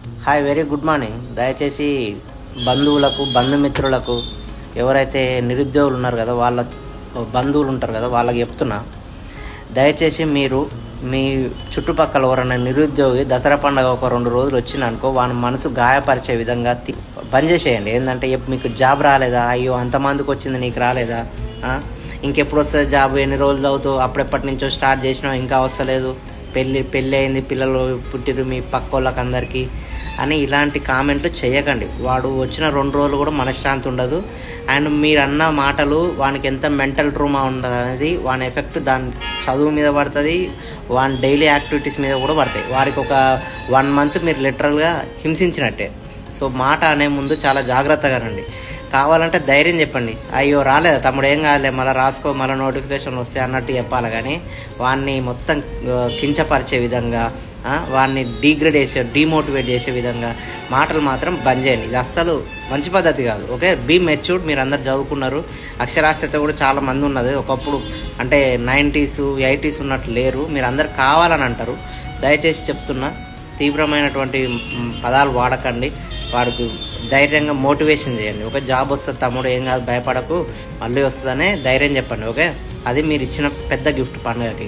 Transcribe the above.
Hi, very good morning. దయచేసి బంధువులకు, బంధుమిత్రులకు, ఎవరైతే నిరుద్యోగులు ఉన్నారు కదా, వాళ్ళ బంధువులు ఉంటారు కదా, వాళ్ళకి చెప్తున్నా, దయచేసి మీరు మీ చుట్టుపక్కల ఎవరైనా నిరుద్యోగి దసరా పండుగ ఒక 2 రోజులు వచ్చిందనుకో, వాని మనసు గాయపరిచే విధంగా బంద్ చేసేయండి. ఏంటంటే మీకు జాబ్ రాలేదా, అయ్యో అంతమందికి వచ్చింది నీకు రాలేదా, ఇంకెప్పుడు వస్తుంది జాబ్, ఎన్ని రోజులు అవుతావు, అప్పుడెప్పటి నుంచో స్టార్ట్ చేసినావు ఇంకా వస్తలేదు, పెళ్ళి అయింది, పిల్లలు పుట్టిరు మీ పక్క వాళ్ళకి అందరికీ అని ఇలాంటి కామెంట్లు చేయకండి. వాడు వచ్చిన 2 రోజులు కూడా మనశ్శాంతి ఉండదు. అండ్ మీరు అన్న మాటలు వానికి ఎంత మెంటల్ ట్రూమా ఉండదు అనేది వాని ఎఫెక్ట్ దాని చదువు మీద పడుతుంది, వాని డైలీ యాక్టివిటీస్ మీద కూడా పడతాయి. వారికి ఒక 1 మంత్ మీరు లిటరల్గా హింసించినట్టే. సో మాట అనే ముందు చాలా జాగ్రత్తగా రండి. కావాలంటే ధైర్యం చెప్పండి, అయ్యో రాలేదా తమ్ముడు, ఏం కాదులే, మళ్ళీ రాసుకో, మళ్ళీ నోటిఫికేషన్ వస్తాయి అన్నట్టు చెప్పాలి. కానీ వాడిని మొత్తం కించపరిచే విధంగా, వాడిని డీమోటివేట్ చేసే విధంగా మాటలు మాత్రం బంద్ చేయండి. ఇది అస్సలు మంచి పద్ధతి కాదు. Okay, be matured. మీరు అందరు చదువుకున్నారు, అక్షరాస్యత కూడా చాలా మంది ఉన్నది. ఒకప్పుడు అంటే 90s 80s ఉన్నట్లు లేరు. మీరు అందరు కావాలని అంటారు. దయచేసి చెప్తున్నా, తీవ్రమైనటువంటి పదాలు వాడకండి. వాడికి ధైర్యంగా మోటివేషన్ చేయండి. ఓకే, జాబ్ వస్తుంది తమ్ముడు, ఏం కాదు, భయపడకు, మళ్ళీ వస్తుందనే ధైర్యం చెప్పండి. ఓకే, అది మీరు ఇచ్చిన పెద్ద గిఫ్ట్ పండుగకి.